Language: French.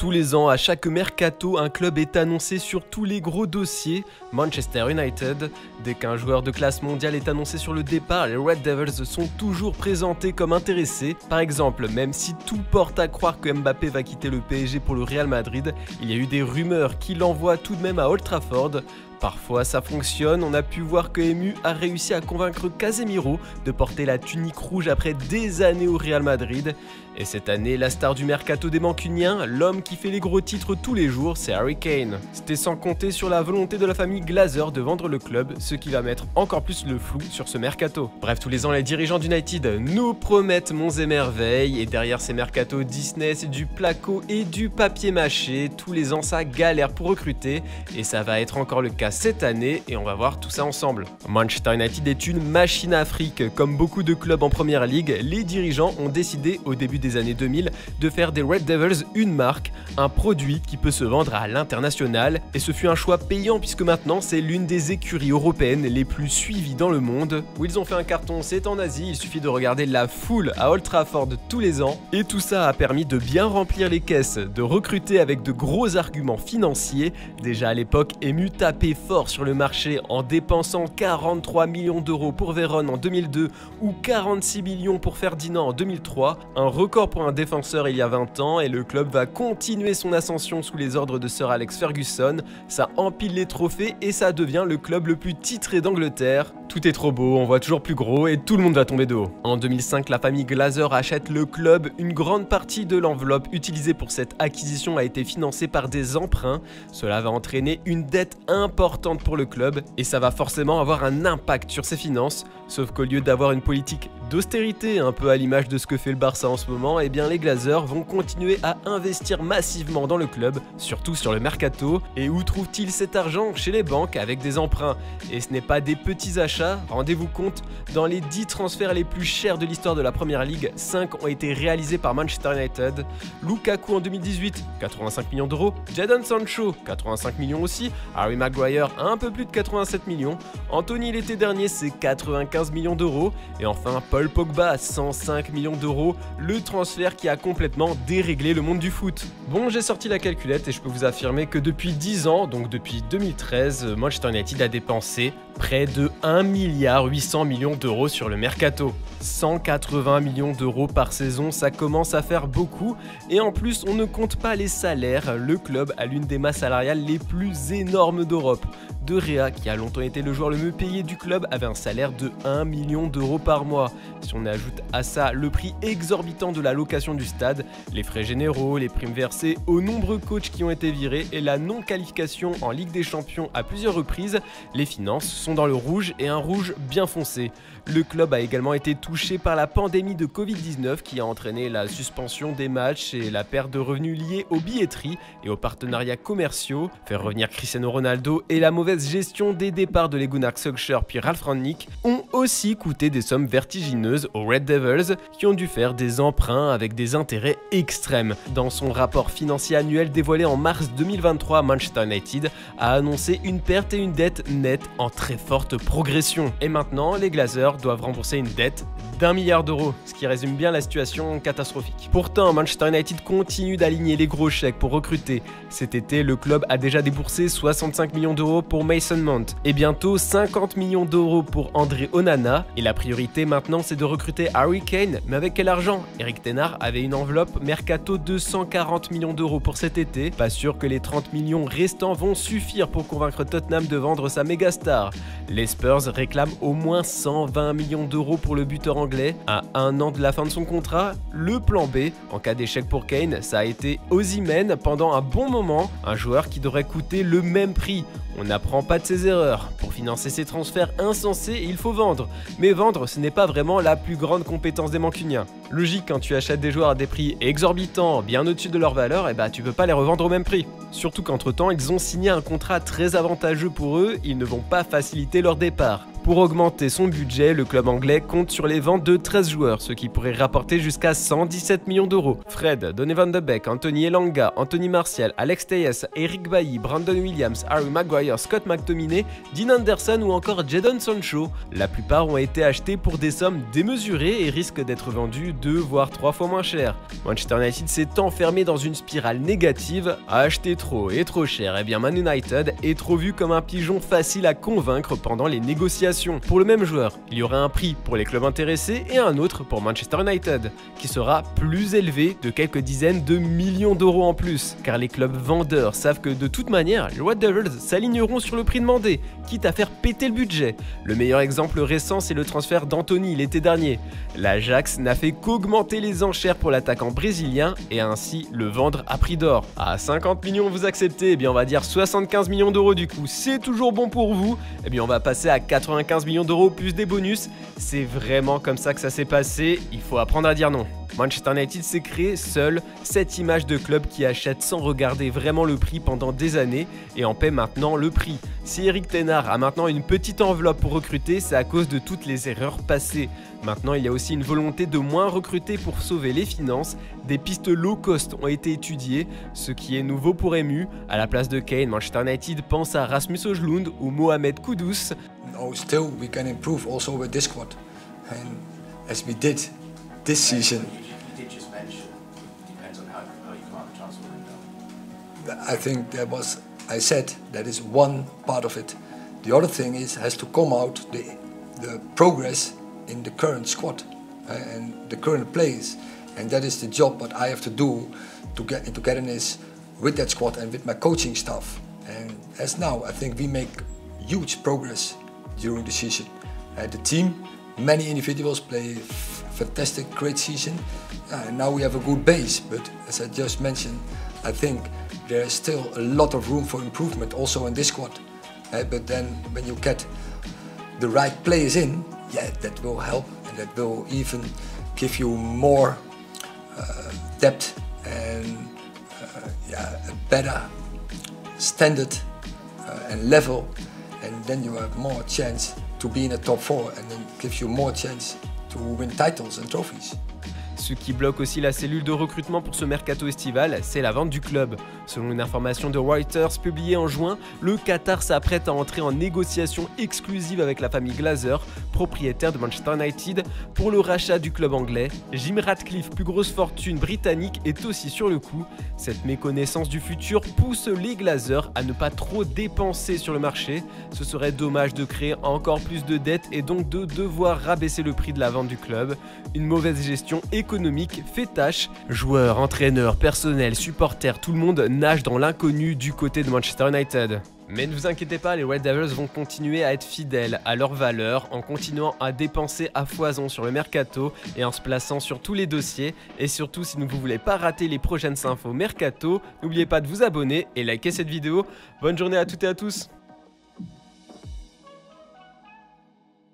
Tous les ans, à chaque mercato, un club est annoncé sur tous les gros dossiers. Manchester United, dès qu'un joueur de classe mondiale est annoncé sur le départ, les Red Devils sont toujours présentés comme intéressés. Par exemple, même si tout porte à croire que Mbappé va quitter le PSG pour le Real Madrid, il y a eu des rumeurs qui l'envoient tout de même à Old Trafford. Parfois ça fonctionne, on a pu voir que MU a réussi à convaincre Casemiro de porter la tunique rouge après des années au Real Madrid. Et cette année, la star du mercato des Mancuniens, l'homme qui fait les gros titres tous les jours, c'est Harry Kane. C'était sans compter sur la volonté de la famille Glazer de vendre le club, ce qui va mettre encore plus le flou sur ce mercato. Bref, tous les ans, les dirigeants d'United nous promettent monts et merveilles, et derrière ces mercatos Disney, c'est du placo et du papier mâché. Tous les ans, ça galère pour recruter, et ça va être encore le cas cette année, et on va voir tout ça ensemble. Manchester United est une machine à fric. Comme beaucoup de clubs en première ligue, les dirigeants ont décidé au début des années 2000 de faire des Red Devils une marque, un produit qui peut se vendre à l'international, et ce fut un choix payant puisque maintenant c'est l'une des écuries européennes les plus suivies dans le monde. Où ils ont fait un carton, c'est en Asie, il suffit de regarder la foule à Old Trafford tous les ans, et tout ça a permis de bien remplir les caisses, de recruter avec de gros arguments financiers. Déjà à l'époque, MU tapait fort sur le marché en dépensant 43 millions d'euros pour Veron en 2002 ou 46 millions pour Ferdinand en 2003, un record pour un défenseur il y a 20 ans, et le club va continuer son ascension sous les ordres de Sir Alex Ferguson. Ça empile les trophées et ça devient le club le plus titré d'Angleterre. Tout est trop beau, on voit toujours plus gros et tout le monde va tomber de haut. En 2005, la famille Glazer achète le club. Une grande partie de l'enveloppe utilisée pour cette acquisition a été financée par des emprunts. Cela va entraîner une dette importante pour le club et ça va forcément avoir un impact sur ses finances. Sauf qu'au lieu d'avoir une politique d'austérité, un peu à l'image de ce que fait le Barça en ce moment, eh bien les Glazers vont continuer à investir massivement dans le club, surtout sur le mercato. Et où trouvent-ils cet argent? Chez les banques, avec des emprunts. Et ce n'est pas des petits achats, rendez-vous compte, dans les 10 transferts les plus chers de l'histoire de la Première Ligue, 5 ont été réalisés par Manchester United. Lukaku en 2018, 85 millions d'euros, Jadon Sancho, 85 millions aussi, Harry Maguire, un peu plus de 87 millions, Anthony l'été dernier, c'est 95 millions d'euros, et enfin Paul Pogba, 105 millions d'euros, le transfert qui a complètement déréglé le monde du foot. Bon, j'ai sorti la calculette et je peux vous affirmer que depuis 10 ans, donc depuis 2013, Manchester United a dépensé près de 1,8 milliard d'euros sur le mercato. 180 millions d'euros par saison, ça commence à faire beaucoup, et en plus on ne compte pas les salaires. Le club a l'une des masses salariales les plus énormes d'Europe. De Gea, qui a longtemps été le joueur le mieux payé du club, avait un salaire de 1 million d'euros par mois. Si on ajoute à ça le prix exorbitant de la location du stade, les frais généraux, les primes versées aux nombreux coachs qui ont été virés et la non-qualification en Ligue des Champions à plusieurs reprises, les finances sont dans le rouge, et un rouge bien foncé. Le club a également été touché par la pandémie de Covid-19 qui a entraîné la suspension des matchs et la perte de revenus liés aux billetteries et aux partenariats commerciaux. Faire revenir Cristiano Ronaldo et la mauvaise gestion des départs de Gunnar Solskjaer puis Ralf Rangnick ont aussi coûté des sommes vertigineuses aux Red Devils qui ont dû faire des emprunts avec des intérêts extrêmes. Dans son rapport financier annuel dévoilé en mars 2023, Manchester United a annoncé une perte et une dette nette en très forte progression. Et maintenant, les Glazers doivent rembourser une dette d'1 milliard d'euros, ce qui résume bien la situation catastrophique. Pourtant, Manchester United continue d'aligner les gros chèques pour recruter. Cet été, le club a déjà déboursé 65 millions d'euros pour Mason Mount et bientôt 50 millions d'euros pour André Onana. Et la priorité maintenant, c'est de recruter Harry Kane. Mais avec quel argent? Eric Ten Hag avait une enveloppe mercato de 140 millions d'euros pour cet été. Pas sûr que les 30 millions restants vont suffire pour convaincre Tottenham de vendre sa méga star. Les Spurs réclament au moins 120 millions d'euros pour le buteur anglais. À un an de la fin de son contrat, le plan B, en cas d'échec pour Kane, ça a été Osimhen pendant un bon moment, un joueur qui devrait coûter le même prix. On n'apprend pas de ses erreurs. Pour financer ces transferts insensés, il faut vendre. Mais vendre, ce n'est pas vraiment la plus grande compétence des Mancuniens. Logique, quand tu achètes des joueurs à des prix exorbitants, bien au-dessus de leur valeur, et tu peux pas les revendre au même prix. Surtout qu'entre temps, ils ont signé un contrat très avantageux pour eux, ils ne vont pas faciliter leur départ. Pour augmenter son budget, le club anglais compte sur les ventes de 13 joueurs, ce qui pourrait rapporter jusqu'à 117 millions d'euros. Fred, Donny van de Beek, Anthony Elanga, Anthony Martial, Alex Telles, Eric Bailly, Brandon Williams, Harry Maguire, Scott McTominay, Dean Anderson ou encore Jadon Sancho. La plupart ont été achetés pour des sommes démesurées et risquent d'être vendus 2 voire 3 fois moins cher. Manchester United s'est enfermé dans une spirale négative, à acheter trop et trop cher. Et bien Man United est trop vu comme un pigeon facile à convaincre pendant les négociations. Pour le même joueur, il y aura un prix pour les clubs intéressés et un autre pour Manchester United, qui sera plus élevé de quelques dizaines de millions d'euros en plus, car les clubs vendeurs savent que de toute manière, les Red Devils s'aligneront sur le prix demandé, quitte à faire péter le budget. Le meilleur exemple récent, c'est le transfert d'Anthony l'été dernier. L'Ajax n'a fait qu'augmenter les enchères pour l'attaquant brésilien et ainsi le vendre à prix d'or. À 50 millions vous acceptez, eh bien on va dire 75 millions d'euros du coup, c'est toujours bon pour vous. Eh bien on va passer à 95 millions d'euros plus des bonus. C'est vraiment comme ça que ça s'est passé, il faut apprendre à dire non. Manchester United s'est créé seul cette image de club qui achète sans regarder vraiment le prix pendant des années et en paie maintenant le prix. Si Erik ten Hag a maintenant une petite enveloppe pour recruter, c'est à cause de toutes les erreurs passées. Maintenant, il y a aussi une volonté de moins recruter pour sauver les finances. Des pistes low cost ont été étudiées, ce qui est nouveau pour Emu. À la place de Kane, Manchester United pense à Rasmus Højlund ou Mohamed Kudus. No, still we can improve also with this squad, and as we did this season. You did just mention it depends on how you come out of the transfer window. I think I said that is one part of it. The other thing has to come out the progress in the current squad and the current players, and that is the job what I have to do to get into togetherness with that squad and with my coaching staff. And as now, I think we make huge progress during the season. The team, many individuals play fantastic, great season. And now we have a good base, but as I just mentioned, I think there is still a lot of room for improvement also in this squad. But then when you get the right players in, yeah, that will help and that will even give you more depth and a better standard and level, and then you have more chance to be in the top 4 and then gives you more chance to win titles and trophies. Ce qui bloque aussi la cellule de recrutement pour ce mercato estival, c'est la vente du club. Selon une information de Reuters publiée en juin, le Qatar s'apprête à entrer en négociation exclusive avec la famille Glazer, propriétaire de Manchester United, pour le rachat du club anglais. Jim Ratcliffe, plus grosse fortune britannique, est aussi sur le coup. Cette méconnaissance du futur pousse les Glazers à ne pas trop dépenser sur le marché. Ce serait dommage de créer encore plus de dettes et donc de devoir rabaisser le prix de la vente du club. Une mauvaise gestion économique fait tâche. Joueurs, entraîneurs, personnel, supporters, tout le monde nage dans l'inconnu du côté de Manchester United. Mais ne vous inquiétez pas, les Red Devils vont continuer à être fidèles à leurs valeurs en continuant à dépenser à foison sur le mercato et en se plaçant sur tous les dossiers. Et surtout, si vous ne voulez pas rater les prochaines infos mercato, n'oubliez pas de vous abonner et liker cette vidéo. Bonne journée à toutes et à tous.